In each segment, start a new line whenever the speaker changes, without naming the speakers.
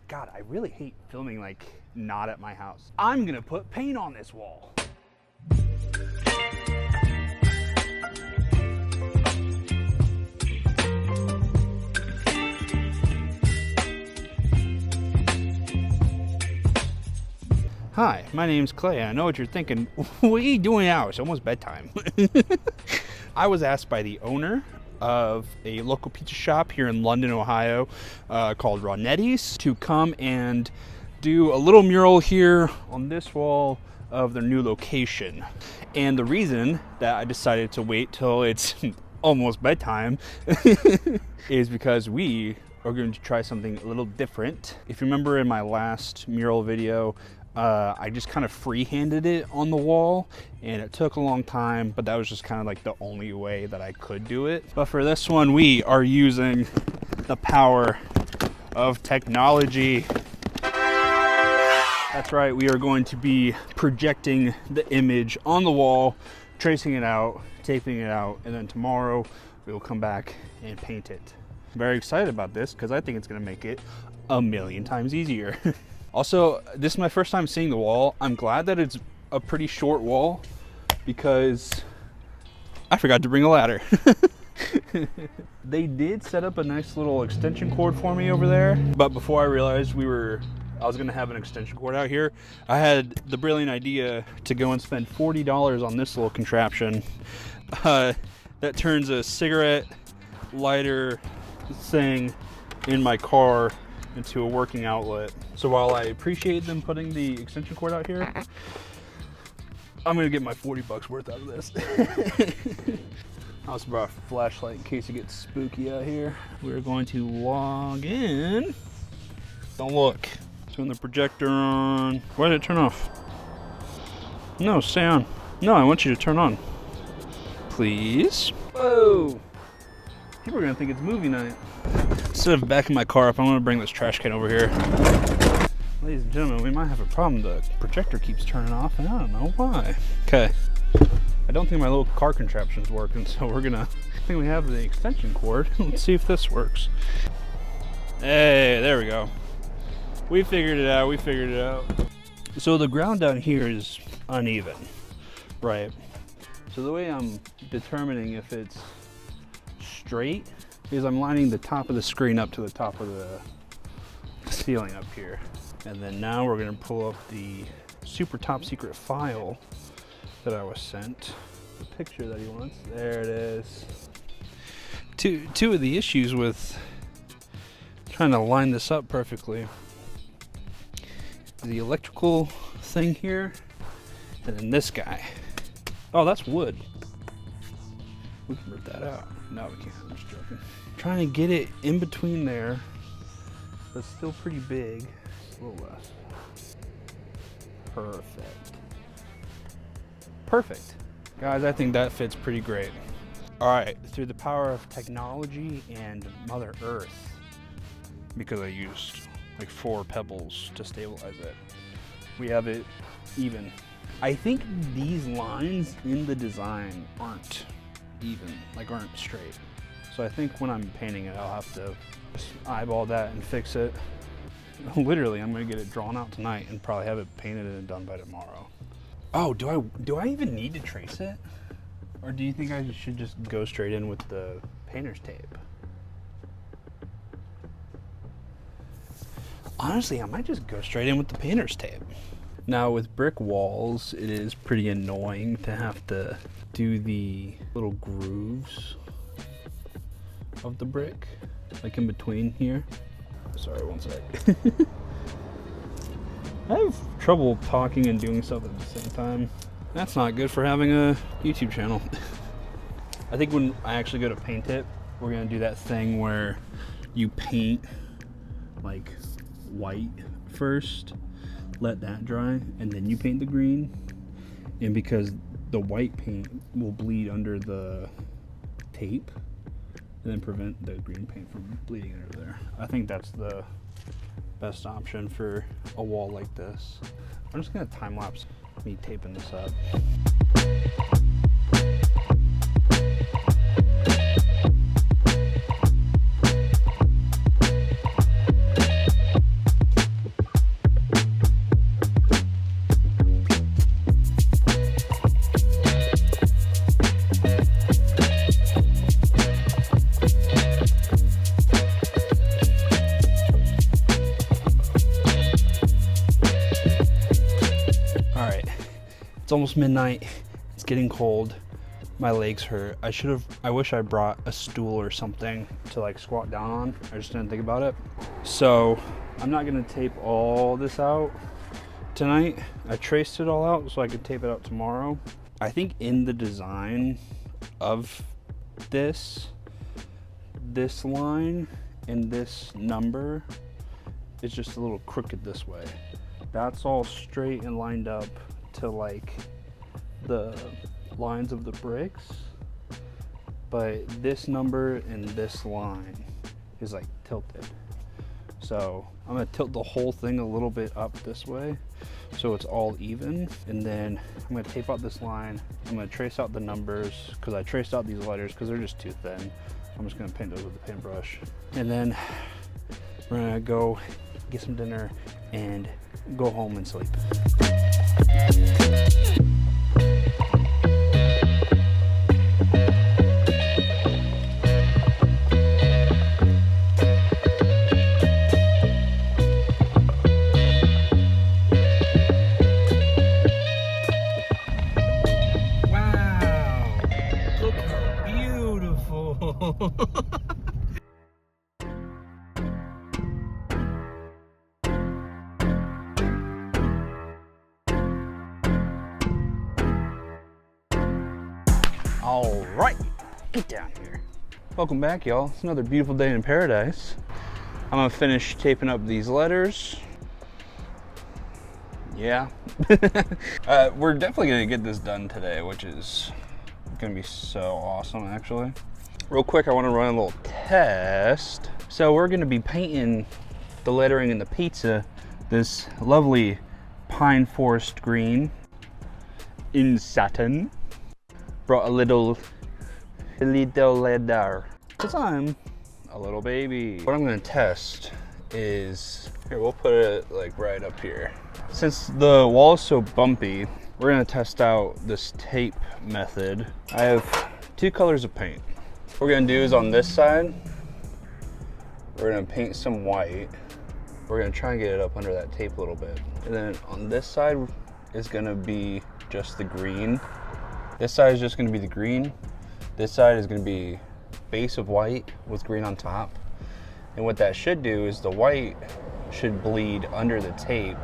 God, I really hate filming like not at my house. I'm gonna put paint on this wall. Hi, my name's Clay. I know what you're thinking. What are you doing now? It's almost bedtime. I was asked by the owner of a local pizza shop here in London, Ohio, called Ronetti's, to come and do a little mural here on this wall of their new location. And the reason that I decided to wait till it's almost bedtime is because we are going to try something a little different. If you remember in my last mural video, I just kind of free-handed it on the wall, and it took a long time, but that was just kind of like the only way that I could do it. But for this one, we are using the power of technology. That's right, we are going to be projecting the image on the wall, tracing it out, taping it out, and then tomorrow we will come back and paint it. I'm very excited about this because I think it's going to make it a million times easier. Also, this is my first time seeing the wall. I'm glad that it's a pretty short wall because I forgot to bring a ladder. They did set up a nice little extension cord for me over there, but before I realized I was gonna have an extension cord out here, I had the brilliant idea to go and spend $40 on this little contraption that turns a cigarette lighter thing in my car into a working outlet. So while I appreciate them putting the extension cord out here, I'm gonna get my 40 bucks worth out of this. I also brought a flashlight in case it gets spooky out here. We're going to log in. Don't look. Turn the projector on. Why did it turn off? No, stay on. No, I want you to turn on. Please. Whoa. People are gonna think it's movie night. Instead of backing my car up, I'm gonna bring this trash can over here. Ladies and gentlemen, we might have a problem. The projector keeps turning off and I don't know why. Okay. I don't think my little car contraption's working, so I think we have the extension cord. Let's see if this works. Hey, there we go. We figured it out, So the ground down here is uneven, right? So the way I'm determining if it's straight is I'm lining the top of the screen up to the top of the ceiling up here. And then now we're gonna pull up the super top secret file that I was sent, the picture that he wants. There it is. Two of the issues with trying to line this up perfectly, the electrical thing here, and then this guy. Oh, that's wood. We can rip that out. No, we can't. I'm just joking. Trying to get it in between there, but still pretty big. A little less. Perfect. Guys, I think that fits pretty great. All right, through the power of technology and Mother Earth, because I used like 4 pebbles to stabilize it, we have it even. I think these lines in the design aren't even, like aren't straight. So I think when I'm painting it, I'll have to just eyeball that and fix it. Literally, I'm gonna get it drawn out tonight and probably have it painted and done by tomorrow. Oh, do I even need to trace it? Or do you think I should just go straight in with the painter's tape? Honestly, I might just go straight in with the painter's tape. Now with brick walls, it is pretty annoying to have to do the little grooves of the brick, like in between here. Sorry, one sec. I have trouble talking and doing stuff at the same time. That's not good for having a YouTube channel. I think when I actually go to paint it, we're gonna do that thing where you paint like white first, let that dry, and then you paint the green. And because the white paint will bleed under the tape and then prevent the green paint from bleeding under there. I think that's the best option for a wall like this. I'm just gonna time lapse me taping this up. It's almost midnight. It's getting cold. My legs hurt. I wish I brought a stool or something to like squat down on. I just didn't think about it. So I'm not gonna tape all this out tonight. I traced it all out so I could tape it out tomorrow. I think in the design of this line and this number is just a little crooked this way. That's all straight and lined up to like the lines of the bricks, but this number and this line is like tilted. So I'm gonna tilt the whole thing a little bit up this way so it's all even, and then I'm gonna tape out this line. I'm gonna trace out the numbers because I traced out these letters because they're just too thin. I'm just gonna paint those with a paintbrush, and then we're gonna go get some dinner and go home and sleep. All right, get down here. Welcome back, y'all. It's another beautiful day in paradise. I'm gonna finish taping up these letters. Yeah. We're definitely gonna get this done today, which is gonna be so awesome, actually. Real quick, I wanna run a little test. So we're gonna be painting the lettering in the pizza this lovely pine forest green in satin. Brought a little leather, because I'm a little baby. What I'm gonna test is, here, we'll put it like right up here. Since the wall is so bumpy, we're gonna test out this tape method. I have 2 colors of paint. What we're gonna do is on this side, we're gonna paint some white. We're gonna try and get it up under that tape a little bit. And then on this side is gonna be just the green. This side is just gonna be the green. This side is gonna be base of white with green on top. And what that should do is the white should bleed under the tape,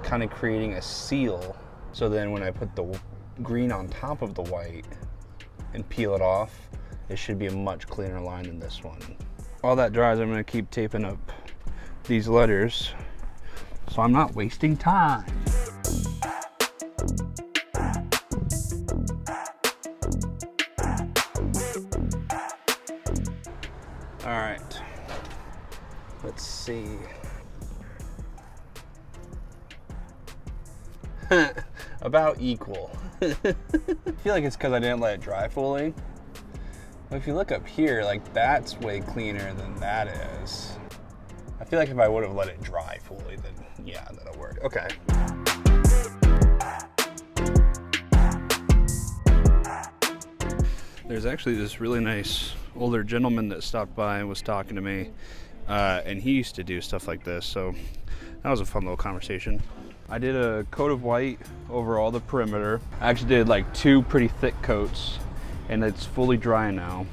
kind of creating a seal. So then when I put the green on top of the white and peel it off, it should be a much cleaner line than this one. While that dries, I'm gonna keep taping up these letters so I'm not wasting time. All right, let's see. About equal. I feel like it's because I didn't let it dry fully. But if you look up here, like that's way cleaner than that is. I feel like if I would have let it dry fully, then yeah, that'll work. Okay. There's actually this really nice older gentleman that stopped by and was talking to me, and he used to do stuff like this, so that was a fun little conversation. I did a coat of white over all the perimeter. I actually did like 2 pretty thick coats, and it's fully dry now.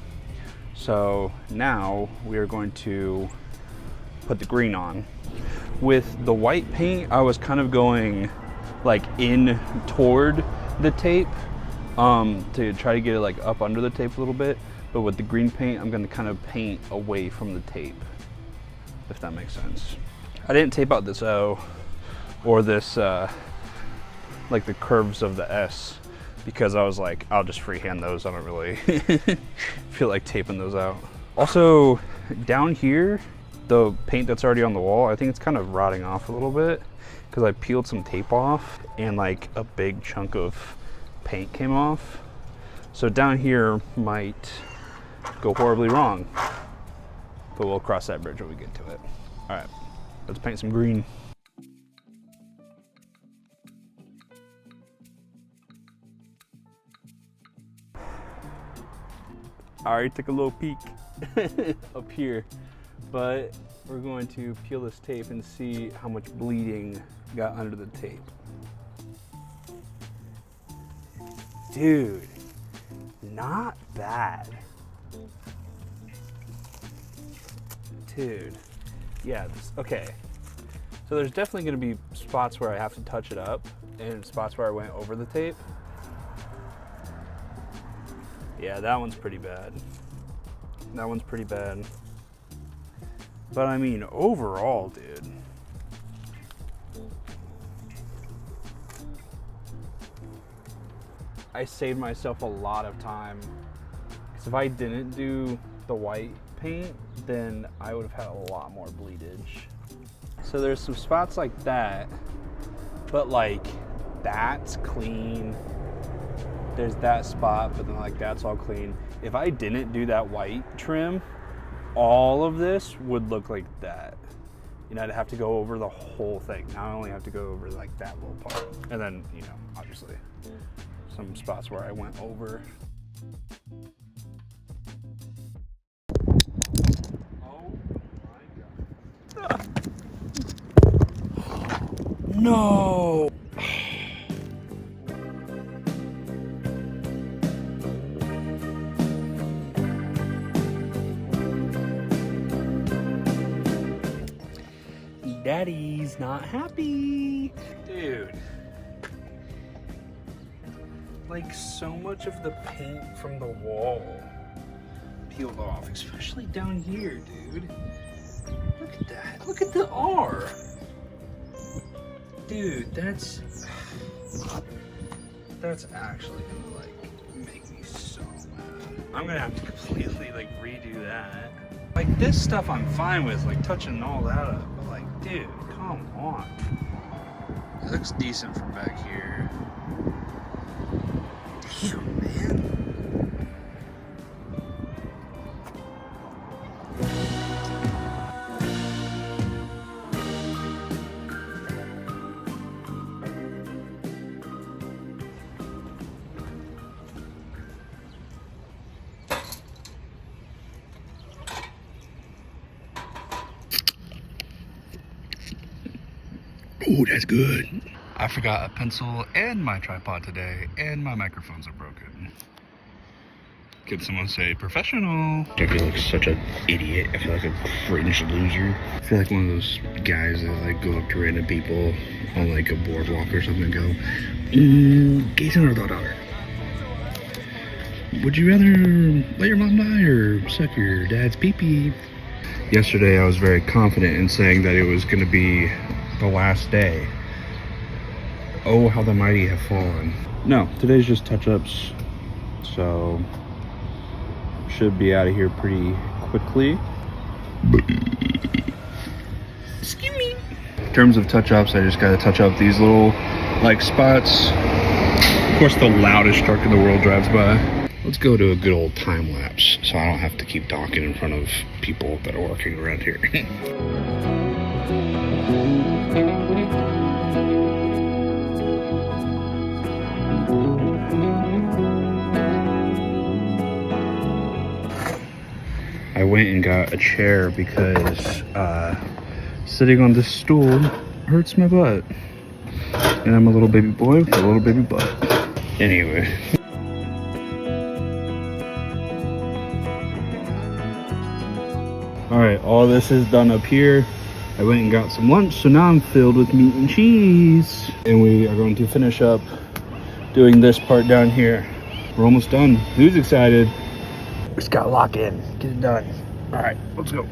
So now we are going to put the green on. With the white paint, I was kind of going like in toward the tape to try to get it like up under the tape a little bit. But with the green paint, I'm gonna kind of paint away from the tape, if that makes sense. I didn't tape out this O or this, like the curves of the S, because I was like, I'll just freehand those. I don't really feel like taping those out. Also, down here, the paint that's already on the wall, I think it's kind of rotting off a little bit because I peeled some tape off and like a big chunk of paint came off. So down here might go horribly wrong, but we'll cross that bridge when we get to it. All right, let's paint some green. I already took a little peek up here, but we're going to peel this tape and see how much bleeding got under the tape. Dude, not bad. Dude, yeah, okay. So there's definitely gonna be spots where I have to touch it up and spots where I went over the tape. Yeah, that one's pretty bad. That one's pretty bad. But I mean, overall, dude. I saved myself a lot of time. Because if I didn't do the white paint, then I would have had a lot more bleedage. So there's some spots like that, but like that's clean. There's that spot, but then like that's all clean. If I didn't do that white trim, all of this would look like that. You know, I'd have to go over the whole thing. Now I only have to go over like that little part. And then, you know, obviously some spots where I went over. Oh my God. No. Daddy's not happy. Dude. Like so much of the paint from the wall peeled off, especially down here, dude. Look at that. Look at the R. Dude, that's actually gonna like make me so mad. I'm gonna have to completely like redo that. Like this stuff I'm fine with, like touching all that up, but like, dude, come on. It looks decent from back here. Damn, man. Oh, that's good. I forgot a pencil and my tripod today, and my microphones are broken. Could someone say professional? I feel like such an idiot. I feel like a cringe loser. I feel like one of those guys that like go up to random people on like a boardwalk or something and go, ¿Qué son los $2? Would you rather let your mom die or suck your dad's pee-pee? Yesterday I was very confident in saying that it was gonna be the last day. Oh, how the mighty have fallen. No, today's just touch-ups, so should be out of here pretty quickly. Excuse me. In terms of touch-ups, I just gotta touch up these little like spots. Of course, the loudest truck in the world drives by. Let's go to a good old time lapse so I don't have to keep talking in front of people that are working around here. I went and got a chair because sitting on this stool hurts my butt. And I'm a little baby boy with a little baby butt. Anyway. Alright, all this is done up here. I went and got some lunch, so now I'm filled with meat and cheese. And we are going to finish up doing this part down here. We're almost done. Who's excited? Just gotta lock in, get it done. Alright, let's go.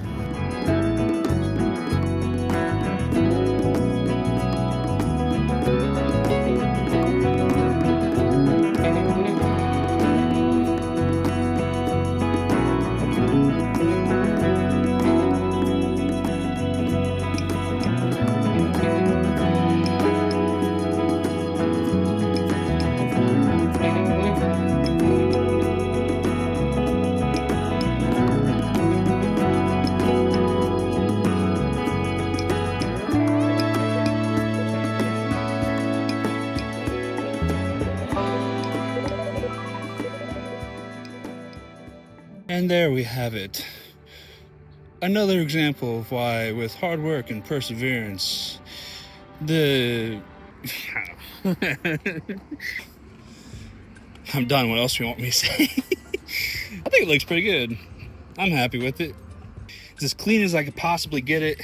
And there we have it. Another example of why, with hard work and perseverance, I'm done. What else do you want me to say? I think it looks pretty good. I'm happy with it. It's as clean as I could possibly get it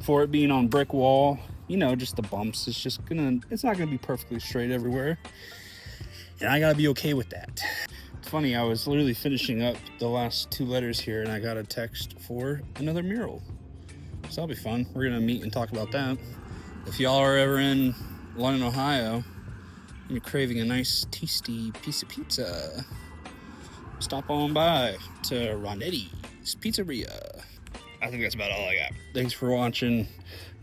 for it being on brick wall. You know, just the bumps. It's not gonna be perfectly straight everywhere. And I gotta be okay with that. It's funny, I was literally finishing up the last 2 letters here and I got a text for another mural. So that'll be fun. We're gonna meet and talk about that. If y'all are ever in London, Ohio, and you're craving a nice tasty piece of pizza, stop on by to Ronetti's Pizzeria. I think that's about all I got. Thanks for watching.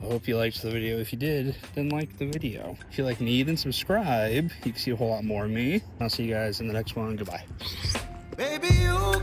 I hope you liked the video. If you did, then like the video. If you like me, then subscribe. You can see a whole lot more of me. I'll see you guys in the next one. Goodbye. Baby, you